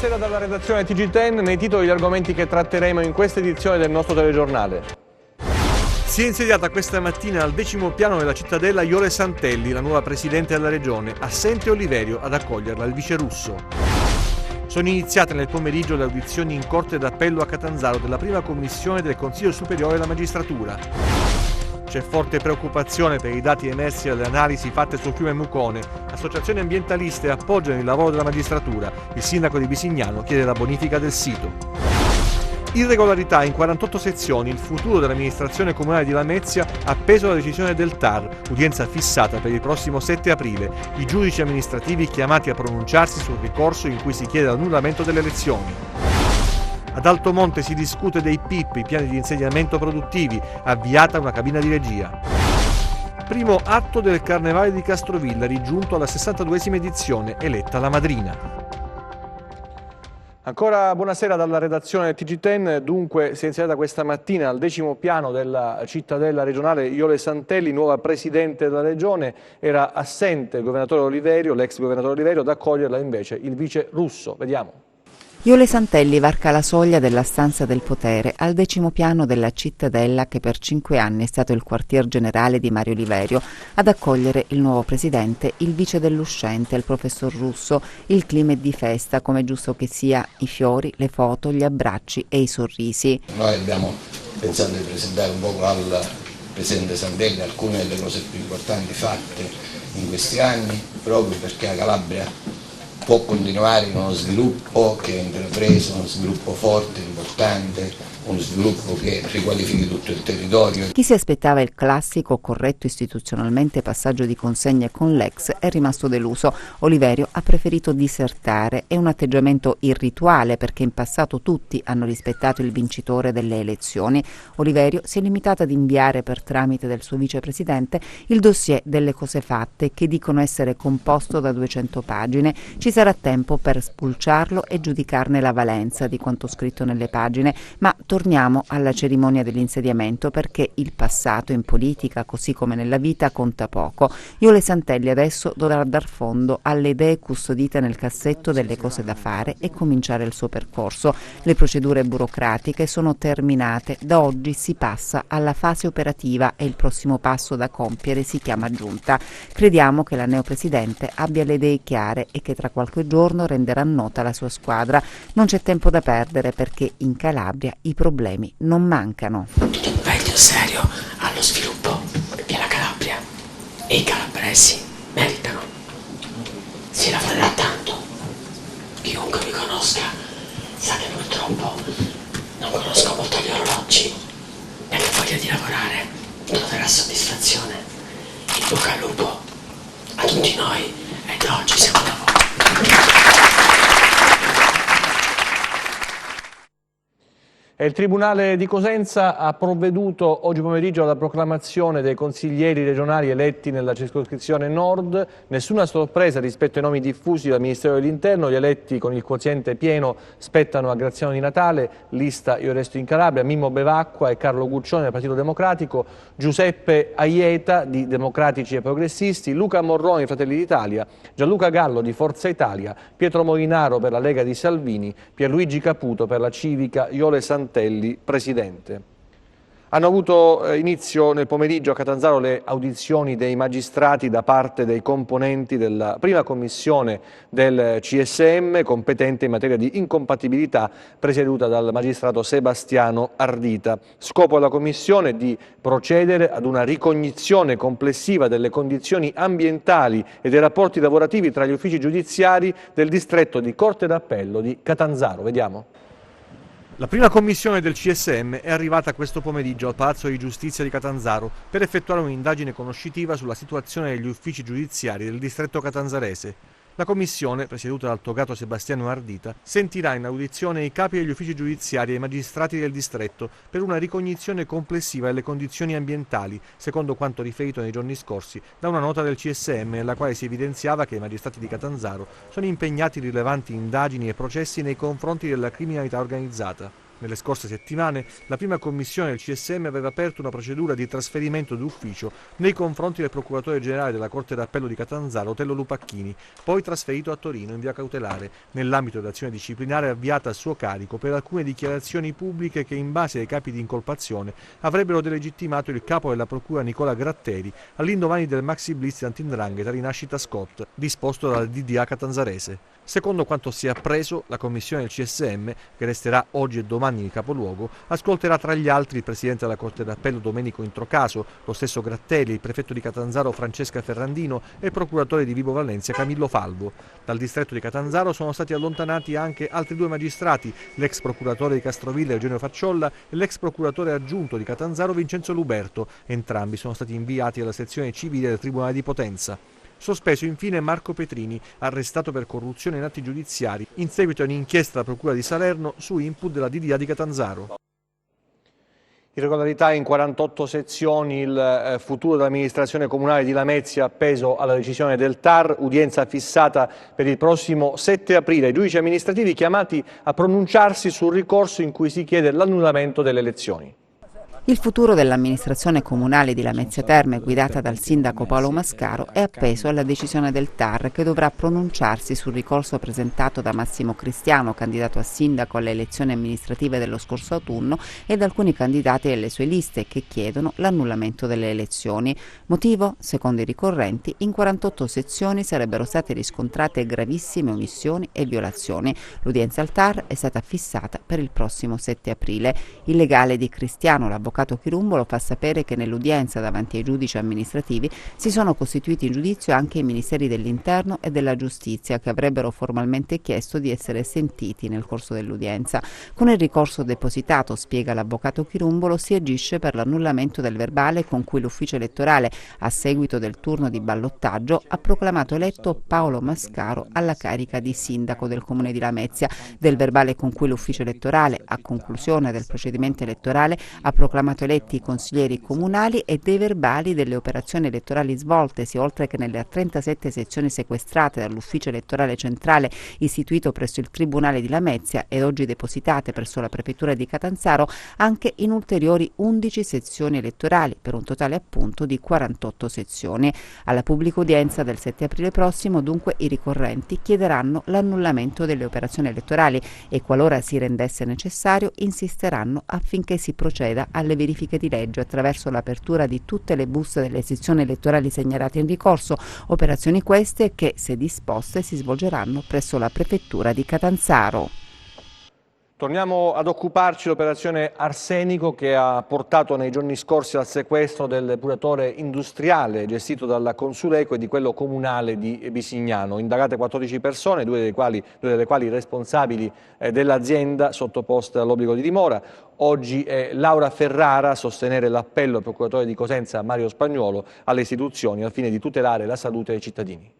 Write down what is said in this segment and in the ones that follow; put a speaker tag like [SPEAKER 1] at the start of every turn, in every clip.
[SPEAKER 1] Buonasera dalla redazione TG10, nei titoli gli argomenti che tratteremo in questa edizione del nostro telegiornale. Si è insediata questa mattina al 10° piano della cittadella Jole Santelli, la nuova presidente della regione, assente Oliverio ad accoglierla il vice Russo. Sono iniziate nel pomeriggio le audizioni in Corte d'Appello a Catanzaro della prima commissione del Consiglio Superiore della Magistratura. C'è forte preoccupazione per i dati emersi dalle analisi fatte sul fiume Mucone. Associazioni ambientaliste appoggiano il lavoro della magistratura. Il sindaco di Bisignano chiede la bonifica del sito. Irregolarità in 48 sezioni. Il futuro dell'amministrazione comunale di Lamezia appeso alla decisione del TAR. Udienza fissata per il prossimo 7 aprile. I giudici amministrativi chiamati a pronunciarsi sul ricorso in cui si chiede l'annullamento delle elezioni. Ad Altomonte si discute dei PIP, i piani di insediamento produttivi, avviata una cabina di regia. Primo atto del Carnevale di Castrovillari, giunto alla 62esima edizione, eletta la madrina. Ancora buonasera dalla redazione TG10, dunque si è insediata questa mattina al 10° piano della cittadella regionale Jole Santelli, nuova presidente della regione, era assente il governatore Oliverio, l'ex governatore Oliverio, ad accoglierla invece il vice Russo. Vediamo.
[SPEAKER 2] Jole Santelli varca la soglia della stanza del potere al 10° piano della cittadella che per 5 anni è stato il quartier generale di Mario Oliverio, ad accogliere il nuovo presidente, il vice dell'uscente, il professor Russo. Il clima è di festa, come è giusto che sia, i fiori, le foto, gli abbracci e i sorrisi.
[SPEAKER 3] Noi abbiamo pensato di presentare un po' al presidente Santelli alcune delle cose più importanti fatte in questi anni, proprio perché la Calabria può continuare in uno sviluppo che è intrapreso, uno sviluppo forte, importante, uno sviluppo che riqualifichi tutto il territorio.
[SPEAKER 2] Chi si aspettava il classico, corretto istituzionalmente passaggio di consegne con l'ex è rimasto deluso. Oliverio ha preferito disertare. È un atteggiamento irrituale perché in passato tutti hanno rispettato il vincitore delle elezioni. Oliverio si è limitato ad inviare per tramite del suo vicepresidente il dossier delle cose fatte, che dicono essere composto da 200 pagine. Ci sarà tempo per spulciarlo e giudicarne la valenza di quanto scritto nelle pagine, ma torniamo alla cerimonia dell'insediamento perché il passato in politica, così come nella vita, conta poco. Jole Santelli adesso dovrà dar fondo alle idee custodite nel cassetto delle cose da fare e cominciare il suo percorso. Le procedure burocratiche sono terminate, da oggi si passa alla fase operativa e il prossimo passo da compiere si chiama giunta. Crediamo che la neopresidente abbia le idee chiare e che tra qualche giorno renderà nota la sua squadra. Non c'è tempo da perdere perché in Calabria i problemi non mancano.
[SPEAKER 4] Un impegno serio allo sviluppo della Calabria e i calabresi meritano. Si lavorerà tanto. Chiunque mi conosca sa che purtroppo non conosco molto gli orologi e la voglia di lavorare troverà soddisfazione. In bocca al lupo a tutti noi e da oggi siamo da voi.
[SPEAKER 1] Il Tribunale di Cosenza ha provveduto oggi pomeriggio alla proclamazione dei consiglieri regionali eletti nella circoscrizione Nord. Nessuna sorpresa rispetto ai nomi diffusi dal Ministero dell'Interno. Gli eletti con il quoziente pieno spettano a Graziano Di Natale, lista Io Resto in Calabria, Mimmo Bevacqua e Carlo Guccione del Partito Democratico, Giuseppe Aieta di Democratici e Progressisti, Luca Morroni Fratelli d'Italia, Gianluca Gallo di Forza Italia, Pietro Molinaro per la Lega di Salvini, Pierluigi Caputo per la Civica, Jole Santelli presidente. Hanno avuto inizio nel pomeriggio a Catanzaro le audizioni dei magistrati da parte dei componenti della prima commissione del CSM competente in materia di incompatibilità, presieduta dal magistrato Sebastiano Ardita. Scopo della commissione di procedere ad una ricognizione complessiva delle condizioni ambientali e dei rapporti lavorativi tra gli uffici giudiziari del distretto di Corte d'Appello di Catanzaro. Vediamo. La prima commissione del CSM è arrivata questo pomeriggio al Palazzo di Giustizia di Catanzaro per effettuare un'indagine conoscitiva sulla situazione degli uffici giudiziari del distretto catanzarese. La commissione, presieduta dal togato Sebastiano Ardita, sentirà in audizione i capi degli uffici giudiziari e i magistrati del distretto per una ricognizione complessiva delle condizioni ambientali, secondo quanto riferito nei giorni scorsi da una nota del CSM nella quale si evidenziava che i magistrati di Catanzaro sono impegnati in rilevanti indagini e processi nei confronti della criminalità organizzata. Nelle scorse settimane la prima commissione del CSM aveva aperto una procedura di trasferimento d'ufficio nei confronti del procuratore generale della Corte d'Appello di Catanzaro, Otello Lupacchini, poi trasferito a Torino in via cautelare, nell'ambito dell'azione disciplinare avviata a suo carico per alcune dichiarazioni pubbliche che in base ai capi di incolpazione avrebbero delegittimato il capo della procura Nicola Gratteri all'indomani del maxi blitz anti-'ndrangheta Rinascita Scott, disposto dalla DDA catanzarese. Secondo quanto si è appreso, la commissione del CSM, che resterà oggi e domani in capoluogo, ascolterà tra gli altri il presidente della Corte d'Appello Domenico Introcaso, lo stesso Gratteri, il prefetto di Catanzaro Francesca Ferrandino e il procuratore di Vibo Valencia Camillo Falvo. Dal distretto di Catanzaro sono stati allontanati anche altri 2 magistrati, l'ex procuratore di Castroville Eugenio Facciolla e l'ex procuratore aggiunto di Catanzaro Vincenzo Luberto. Entrambi sono stati inviati alla sezione civile del Tribunale di Potenza. Sospeso infine Marco Petrini, arrestato per corruzione in atti giudiziari, in seguito a un'inchiesta della Procura di Salerno su input della DDA di Catanzaro. Irregolarità in 48 sezioni, il futuro dell'amministrazione comunale di Lamezia appeso alla decisione del TAR, udienza fissata per il prossimo 7 aprile. I giudici amministrativi chiamati a pronunciarsi sul ricorso in cui si chiede l'annullamento delle elezioni.
[SPEAKER 2] Il futuro dell'amministrazione comunale di Lamezia Terme, guidata dal sindaco Paolo Mascaro, è appeso alla decisione del TAR che dovrà pronunciarsi sul ricorso presentato da Massimo Cristiano, candidato a sindaco alle elezioni amministrative dello scorso autunno, e da alcuni candidati delle sue liste che chiedono l'annullamento delle elezioni. Motivo? Secondo i ricorrenti, in 48 sezioni sarebbero state riscontrate gravissime omissioni e violazioni. L'udienza al TAR è stata fissata per il prossimo 7 aprile. Il legale di Cristiano, l'avvocato Chirumbolo, fa sapere che nell'udienza davanti ai giudici amministrativi si sono costituiti in giudizio anche i ministeri dell'Interno e della Giustizia, che avrebbero formalmente chiesto di essere sentiti nel corso dell'udienza. Con il ricorso depositato, spiega l'avvocato Chirumbolo, si agisce per l'annullamento del verbale con cui l'ufficio elettorale, a seguito del turno di ballottaggio, ha proclamato eletto Paolo Mascaro alla carica di sindaco del comune di Lamezia, del verbale con cui l'ufficio elettorale, a conclusione del procedimento elettorale, ha proclamato eletti i consiglieri comunali e dei verbali delle operazioni elettorali svoltesi, oltre che nelle 37 sezioni sequestrate dall'ufficio elettorale centrale istituito presso il Tribunale di Lamezia e oggi depositate presso la prefettura di Catanzaro, anche in ulteriori 11 sezioni elettorali, per un totale appunto di 48 sezioni. Alla pubblica udienza del 7 aprile prossimo, dunque, i ricorrenti chiederanno l'annullamento delle operazioni elettorali e, qualora si rendesse necessario, insisteranno affinché si proceda alle verifiche di legge attraverso l'apertura di tutte le buste delle sezioni elettorali segnalate in ricorso, operazioni queste che, se disposte, si svolgeranno presso la prefettura di Catanzaro.
[SPEAKER 1] Torniamo ad occuparci dell'operazione Arsenico che ha portato nei giorni scorsi al sequestro del depuratore industriale gestito dalla Consuleco e di quello comunale di Bisignano. Indagate 14 persone, due delle quali responsabili dell'azienda sottoposte all'obbligo di dimora. Oggi è Laura Ferrara a sostenere l'appello del procuratore di Cosenza Mario Spagnuolo alle istituzioni al fine di tutelare la salute dei cittadini.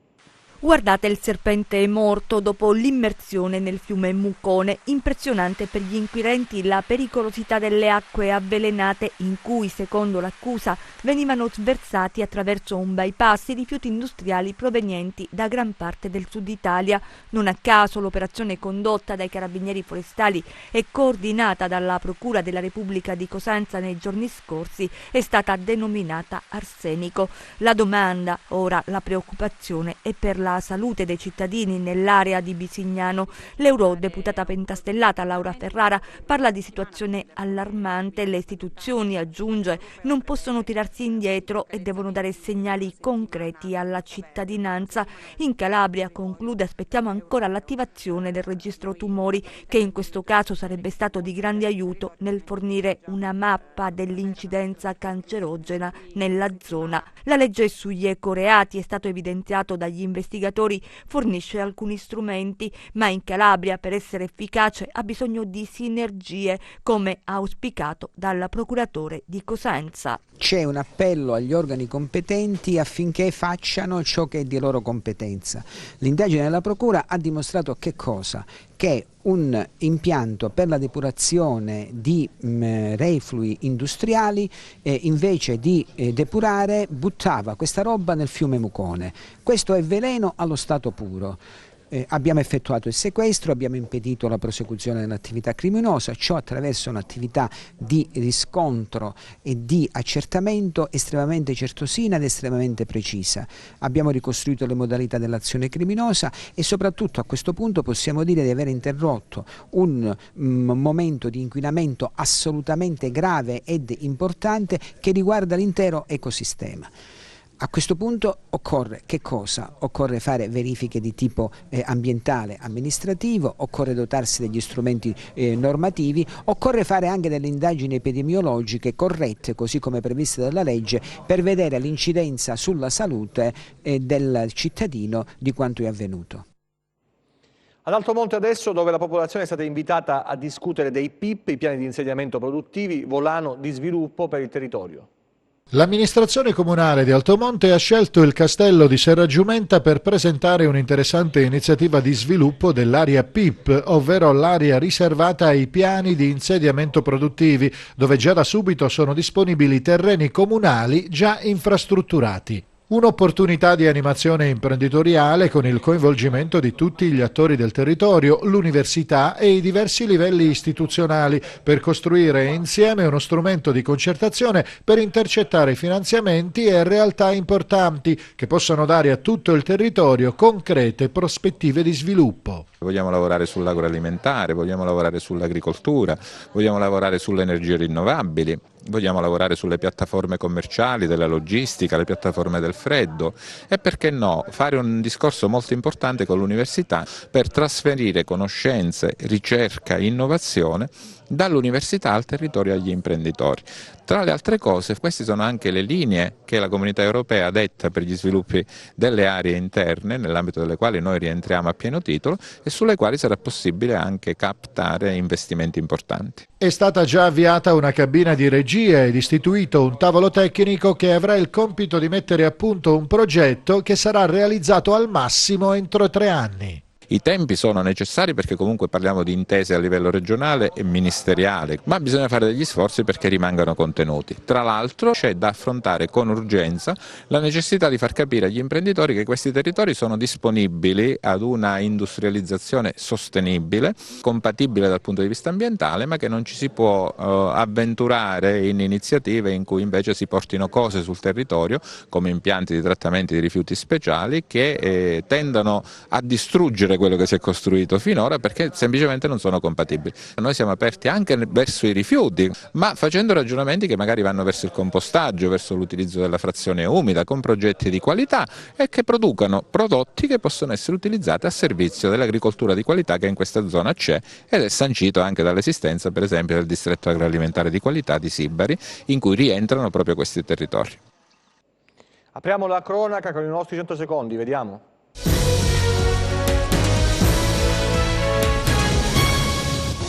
[SPEAKER 5] Guardate, il serpente è morto dopo l'immersione nel fiume Mucone. Impressionante per gli inquirenti la pericolosità delle acque avvelenate in cui, secondo l'accusa, venivano sversati attraverso un bypass i rifiuti industriali provenienti da gran parte del sud Italia. Non a caso l'operazione condotta dai carabinieri forestali e coordinata dalla Procura della Repubblica di Cosenza nei giorni scorsi è stata denominata Arsenico. La domanda, ora la preoccupazione, è per la salute dei cittadini nell'area di Bisignano. L'eurodeputata pentastellata Laura Ferrara parla di situazione allarmante. Le istituzioni, aggiunge, non possono tirarsi indietro e devono dare segnali concreti alla cittadinanza. In Calabria, conclude, aspettiamo ancora l'attivazione del registro tumori, che in questo caso sarebbe stato di grande aiuto nel fornire una mappa dell'incidenza cancerogena nella zona. La legge sugli ecoreati, è stato evidenziato dagli investigatori, fornisce alcuni strumenti, ma in Calabria per essere efficace ha bisogno di sinergie, come auspicato dal procuratore di Cosenza.
[SPEAKER 6] C'è un appello agli organi competenti affinché facciano ciò che è di loro competenza. L'indagine della Procura ha dimostrato che cosa? Che un impianto per la depurazione di reflui industriali invece di depurare buttava questa roba nel fiume Mucone. Questo è veleno allo stato puro. abbiamo effettuato il sequestro, abbiamo impedito la prosecuzione dell'attività criminosa, ciò attraverso un'attività di riscontro e di accertamento estremamente certosina ed estremamente precisa. Abbiamo ricostruito le modalità dell'azione criminosa e soprattutto a questo punto possiamo dire di aver interrotto un momento di inquinamento assolutamente grave ed importante che riguarda l'intero ecosistema. A questo punto occorre che cosa? Occorre fare verifiche di tipo ambientale, amministrativo, occorre dotarsi degli strumenti normativi, occorre fare anche delle indagini epidemiologiche corrette, così come previste dalla legge, per vedere l'incidenza sulla salute del cittadino di quanto è avvenuto.
[SPEAKER 1] Ad Altomonte adesso, dove la popolazione è stata invitata a discutere dei PIP, i piani di insediamento produttivi, volano di sviluppo per il territorio.
[SPEAKER 7] L'amministrazione comunale di Altomonte ha scelto il castello di Serra Giumenta per presentare un'interessante iniziativa di sviluppo dell'area PIP, ovvero l'area riservata ai piani di insediamento produttivi, dove già da subito sono disponibili terreni comunali già infrastrutturati. Un'opportunità di animazione imprenditoriale con il coinvolgimento di tutti gli attori del territorio, l'università e i diversi livelli istituzionali per costruire insieme uno strumento di concertazione per intercettare finanziamenti e realtà importanti che possano dare a tutto il territorio concrete prospettive di sviluppo.
[SPEAKER 8] Vogliamo lavorare sull'agroalimentare, vogliamo lavorare sull'agricoltura, vogliamo lavorare sulle energie rinnovabili. Vogliamo lavorare sulle piattaforme commerciali, della logistica, le piattaforme del freddo e perché no fare un discorso molto importante con l'università per trasferire conoscenze, ricerca e innovazione dall'università al territorio e agli imprenditori. Tra le altre cose, queste sono anche le linee che la Comunità Europea detta per gli sviluppi delle aree interne, nell'ambito delle quali noi rientriamo a pieno titolo e sulle quali sarà possibile anche captare investimenti importanti.
[SPEAKER 7] È stata già avviata una cabina di regia ed istituito un tavolo tecnico che avrà il compito di mettere a punto un progetto che sarà realizzato al massimo entro 3 anni.
[SPEAKER 8] I tempi sono necessari perché comunque parliamo di intese a livello regionale e ministeriale, ma bisogna fare degli sforzi perché rimangano contenuti. Tra l'altro c'è da affrontare con urgenza la necessità di far capire agli imprenditori che questi territori sono disponibili ad una industrializzazione sostenibile, compatibile dal punto di vista ambientale, ma che non ci si può avventurare in iniziative in cui invece si portino cose sul territorio, come impianti di trattamenti di rifiuti speciali, che tendano a distruggere quello che si è costruito finora perché semplicemente non sono compatibili. Noi siamo aperti anche verso i rifiuti, ma facendo ragionamenti che magari vanno verso il compostaggio, verso l'utilizzo della frazione umida, con progetti di qualità e che producano prodotti che possono essere utilizzati a servizio dell'agricoltura di qualità che in questa zona c'è ed è sancito anche dall'esistenza per esempio del distretto agroalimentare di qualità di Sibari, in cui rientrano proprio questi territori.
[SPEAKER 1] Apriamo la cronaca con i nostri 100 secondi, vediamo.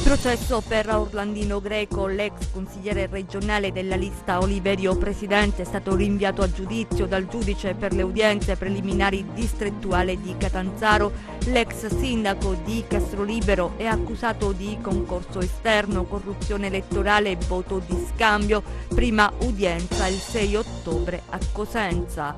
[SPEAKER 5] Processo per Orlandino Greco, l'ex consigliere regionale della lista Oliverio Presidente, è stato rinviato a giudizio dal giudice per le udienze preliminari distrettuale di Catanzaro. L'ex sindaco di Castrolibero è accusato di concorso esterno, corruzione elettorale e voto di scambio. Prima udienza il 6 ottobre a Cosenza.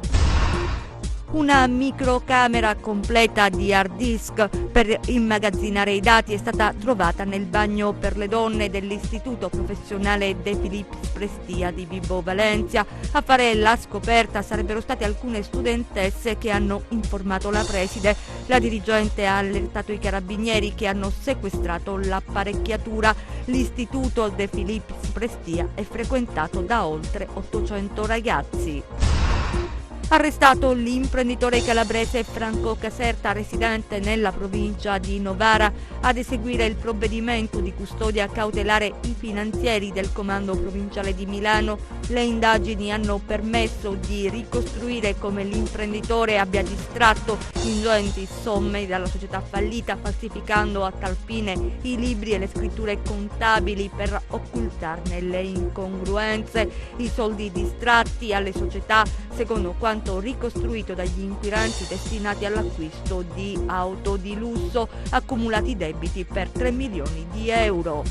[SPEAKER 5] Una microcamera completa di hard disk per immagazzinare i dati è stata trovata nel bagno per le donne dell'Istituto Professionale De Filippi Prestia di Vibo Valentia. A fare la scoperta sarebbero state alcune studentesse che hanno informato la preside. La dirigente ha allertato i carabinieri che hanno sequestrato l'apparecchiatura. L'Istituto De Filippi Prestia è frequentato da oltre 800 ragazzi. Arrestato l'imprenditore calabrese Franco Caserta, residente nella provincia di Novara, ad eseguire il provvedimento di custodia cautelare i finanzieri del Comando Provinciale di Milano. Le indagini hanno permesso di ricostruire come l'imprenditore abbia distratto ingenti somme dalla società fallita, falsificando a tal fine i libri e le scritture contabili per occultarne le incongruenze. I soldi distratti alle società, secondo quanto ricostruito dagli inquirenti, destinati all'acquisto di auto di lusso, accumulati debiti per 3 milioni di euro.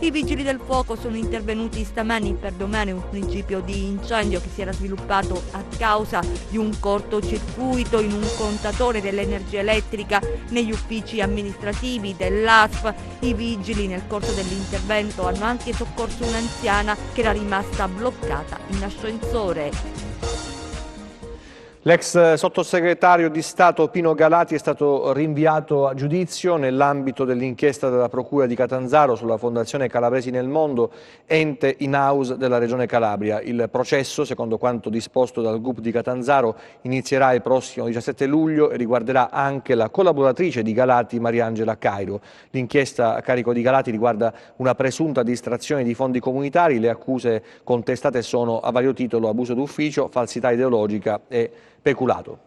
[SPEAKER 5] I vigili del fuoco sono intervenuti stamani per domare un principio di incendio che si era sviluppato a causa di un cortocircuito in un contatore dell'energia elettrica negli uffici amministrativi dell'ASP. I vigili nel corso dell'intervento hanno anche soccorso un'anziana che era rimasta bloccata in ascensore.
[SPEAKER 1] L'ex sottosegretario di Stato Pino Galati è stato rinviato a giudizio nell'ambito dell'inchiesta della Procura di Catanzaro sulla Fondazione Calabresi nel Mondo, ente in-house della Regione Calabria. Il processo, secondo quanto disposto dal GUP di Catanzaro, inizierà il prossimo 17 luglio e riguarderà anche la collaboratrice di Galati, Mariangela Cairo. L'inchiesta a carico di Galati riguarda una presunta distrazione di fondi comunitari. Le accuse contestate sono a vario titolo abuso d'ufficio, falsità ideologica e peculato.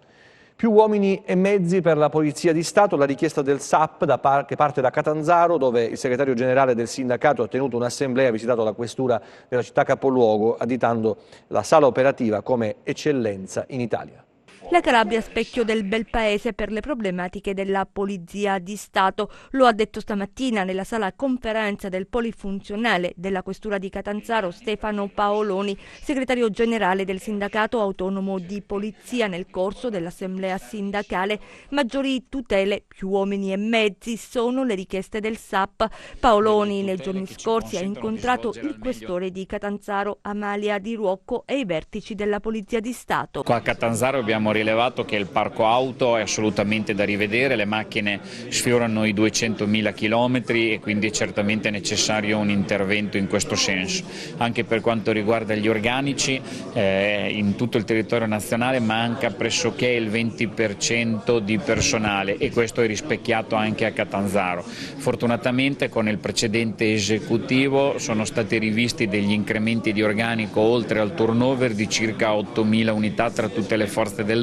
[SPEAKER 1] Più uomini e mezzi per la Polizia di Stato, la richiesta del SAP che parte da Catanzaro, dove il segretario generale del sindacato ha tenuto un'assemblea, ha visitato la questura della città capoluogo, additando la sala operativa come eccellenza in Italia.
[SPEAKER 5] La Calabria specchio del bel paese per le problematiche della Polizia di Stato, lo ha detto stamattina nella sala conferenza del polifunzionale della Questura di Catanzaro Stefano Paoloni, segretario generale del Sindacato Autonomo di Polizia, nel corso dell'assemblea sindacale. Maggiori tutele, più uomini e mezzi sono le richieste del SAP. Paoloni nei giorni scorsi ha incontrato il questore di Catanzaro Amalia Di Ruocco e i vertici della Polizia di Stato.
[SPEAKER 9] Qua a Catanzaro abbiamo rilevato che il parco auto è assolutamente da rivedere, le macchine sfiorano i 200.000 chilometri e quindi è certamente necessario un intervento in questo senso. Anche per quanto riguarda gli organici, in tutto il territorio nazionale manca pressoché il 20% di personale e questo è rispecchiato anche a Catanzaro. Fortunatamente con il precedente esecutivo sono stati rivisti degli incrementi di organico oltre al turnover di circa 8.000 unità tra tutte le forze dell'ordine,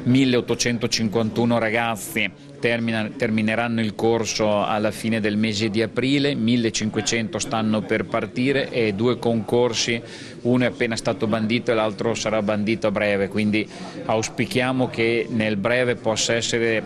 [SPEAKER 9] 1.851 ragazzi termineranno il corso alla fine del mese di aprile, 1.500 stanno per partire e 2 concorsi, uno è appena stato bandito e l'altro sarà bandito a breve, quindi auspichiamo che nel breve possa essere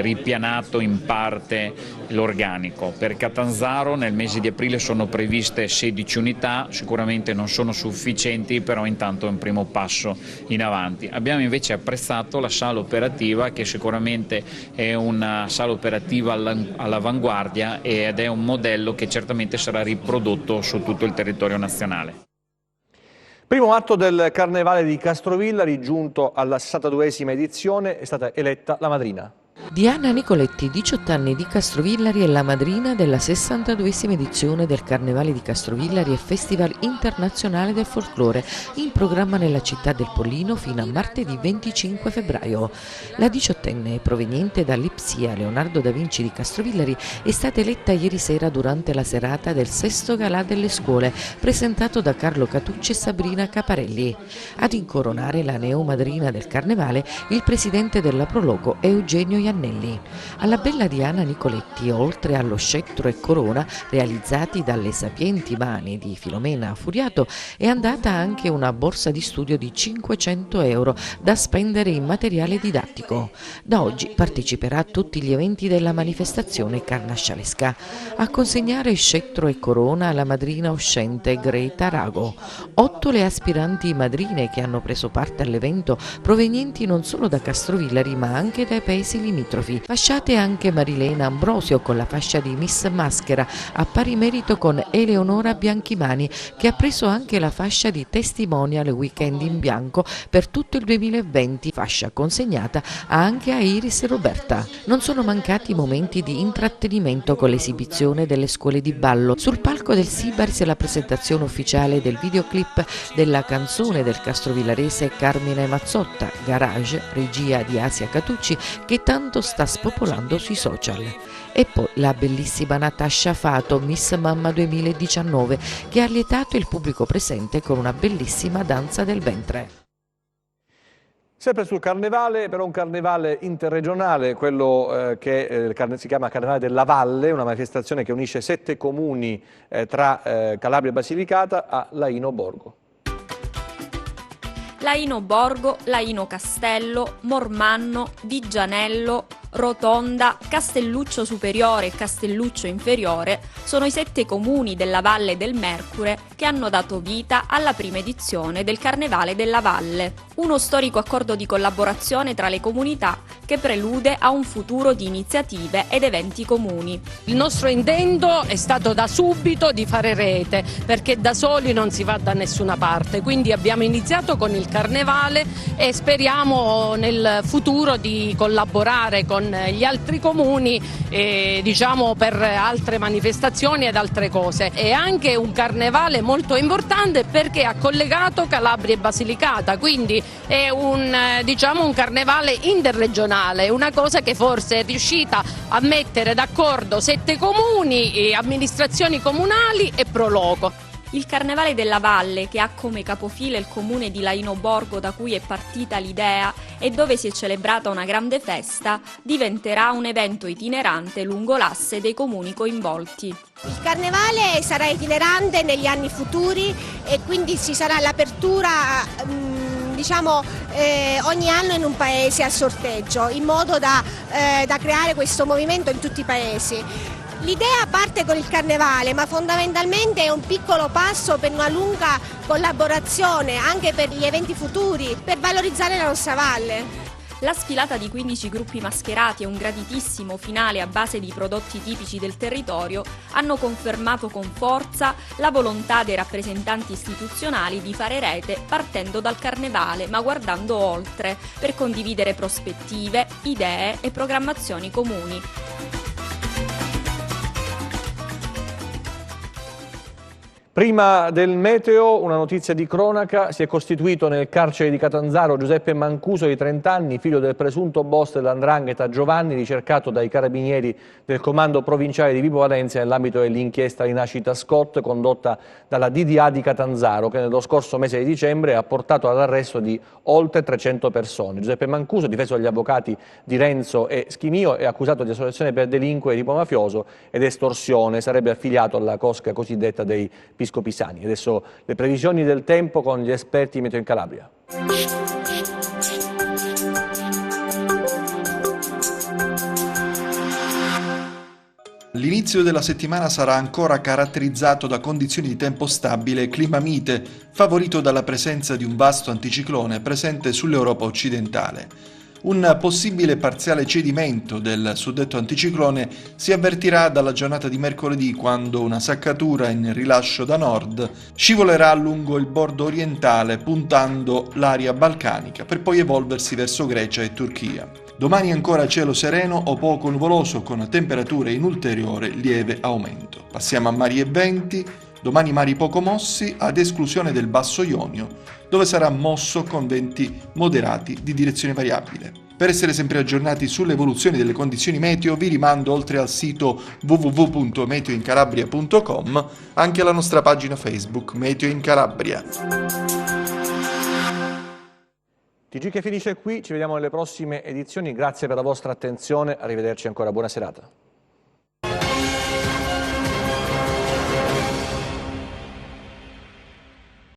[SPEAKER 9] ripianato in parte l'organico. Per Catanzaro nel mese di aprile sono previste 16 unità, sicuramente non sono sufficienti, però intanto è un primo passo in avanti. Abbiamo invece apprezzato la sala operativa, che sicuramente è una sala operativa all'avanguardia ed è un modello che certamente sarà riprodotto su tutto il territorio nazionale.
[SPEAKER 1] Primo atto del Carnevale di Castrovillari, giunto alla 62esima edizione, è stata eletta la madrina.
[SPEAKER 10] Diana Nicoletti, 18 anni, di Castrovillari, è la madrina della 62esima edizione del Carnevale di Castrovillari e Festival Internazionale del Folklore, in programma nella città del Pollino fino a martedì 25 febbraio. La 18enne, proveniente dall'Ipsia Leonardo da Vinci di Castrovillari, è stata eletta ieri sera durante la serata del Sesto Galà delle Scuole, presentato da Carlo Catucci e Sabrina Caparelli. Ad incoronare la neomadrina del Carnevale, il presidente della Prologo, Eugenio Iannelli. Alla bella Diana Nicoletti, oltre allo scettro e corona realizzati dalle sapienti mani di Filomena Furiato, è andata anche una borsa di studio di 500 euro da spendere in materiale didattico. Da oggi parteciperà a tutti gli eventi della manifestazione carnascialesca. A consegnare scettro e corona alla madrina uscente Greta Rago. 8 le aspiranti madrine che hanno preso parte all'evento, provenienti non solo da Castrovillari ma anche dai paesi limitrofi. Fasciate anche Marilena Ambrosio con la fascia di Miss Maschera, a pari merito con Eleonora Bianchimani, che ha preso anche la fascia di Testimonial Weekend in bianco per tutto il 2020, fascia consegnata anche a Iris Roberta. Non sono mancati momenti di intrattenimento con l'esibizione delle scuole di ballo. Sul palco del Sibaris la presentazione ufficiale del videoclip della canzone del castrovillarese Carmine Mazzotta, Garage, regia di Asia Catucci, che tanto sta spopolando sui social. E poi la bellissima Natascia Fato, Miss Mamma 2019, che ha lietato il pubblico presente con una bellissima danza del ventre.
[SPEAKER 1] Sempre sul Carnevale, però un Carnevale interregionale, quello che si chiama Carnevale della Valle, una manifestazione che unisce 7 comuni tra Calabria e Basilicata a Laino Borgo.
[SPEAKER 11] Laino Borgo, Laino Castello, Mormanno, Vigianello, Rotonda, Castelluccio Superiore e Castelluccio Inferiore sono i 7 comuni della Valle del Mercure che hanno dato vita alla prima edizione del Carnevale della Valle, uno storico accordo di collaborazione tra le comunità che prelude a un futuro di iniziative ed eventi comuni.
[SPEAKER 12] Il nostro intento è stato da subito di fare rete, perché da soli non si va da nessuna parte, quindi abbiamo iniziato con il Carnevale e speriamo nel futuro di collaborare con gli altri comuni diciamo per altre manifestazioni ed altre cose. È anche un carnevale molto importante perché ha collegato Calabria e Basilicata, quindi è un carnevale interregionale, una cosa che forse è riuscita a mettere d'accordo 7 comuni, amministrazioni comunali e Proloco.
[SPEAKER 11] Il Carnevale della Valle, che ha come capofila il comune di Laino Borgo da cui è partita l'idea e dove si è celebrata una grande festa, diventerà un evento itinerante lungo l'asse dei comuni coinvolti.
[SPEAKER 13] Il Carnevale sarà itinerante negli anni futuri e quindi ci sarà l'apertura ogni anno in un paese a sorteggio, in modo da creare questo movimento in tutti i paesi. L'idea parte con il Carnevale, ma fondamentalmente è un piccolo passo per una lunga collaborazione anche per gli eventi futuri, per valorizzare la nostra valle.
[SPEAKER 11] La sfilata di 15 gruppi mascherati e un graditissimo finale a base di prodotti tipici del territorio hanno confermato con forza la volontà dei rappresentanti istituzionali di fare rete partendo dal Carnevale ma guardando oltre, per condividere prospettive, idee e programmazioni comuni.
[SPEAKER 1] Prima del meteo, una notizia di cronaca: si è costituito nel carcere di Catanzaro Giuseppe Mancuso di 30 anni, figlio del presunto boss dell''ndrangheta Giovanni, ricercato dai carabinieri del comando provinciale di Vibo Valentia nell'ambito dell'inchiesta Rinascita Scott condotta dalla DDA di Catanzaro, che nello scorso mese di dicembre ha portato all'arresto di oltre 300 persone. Giuseppe Mancuso, difeso dagli avvocati di Renzo e Schimio, è accusato di associazione per delinquere, tipo mafioso ed estorsione. Sarebbe affiliato alla cosca cosiddetta dei Piscopisani. Adesso le previsioni del tempo con gli esperti meteo in Calabria.
[SPEAKER 14] L'inizio della settimana sarà ancora caratterizzato da condizioni di tempo stabile e clima mite, favorito dalla presenza di un vasto anticiclone presente sull'Europa occidentale. Un possibile parziale cedimento del suddetto anticiclone si avvertirà dalla giornata di mercoledì, quando una saccatura in rilascio da nord scivolerà lungo il bordo orientale puntando l'area balcanica per poi evolversi verso Grecia e Turchia. Domani ancora cielo sereno o poco nuvoloso con temperature in ulteriore lieve aumento. Passiamo a mari e venti. Domani mari poco mossi, ad esclusione del Basso Ionio, dove sarà mosso con venti moderati di direzione variabile. Per essere sempre aggiornati sulle evoluzioni delle condizioni meteo, vi rimando, oltre al sito www.meteoincalabria.com, anche alla nostra pagina Facebook Meteo in Calabria.
[SPEAKER 1] TG che finisce qui, ci vediamo nelle prossime edizioni, grazie per la vostra attenzione, arrivederci ancora, buona serata.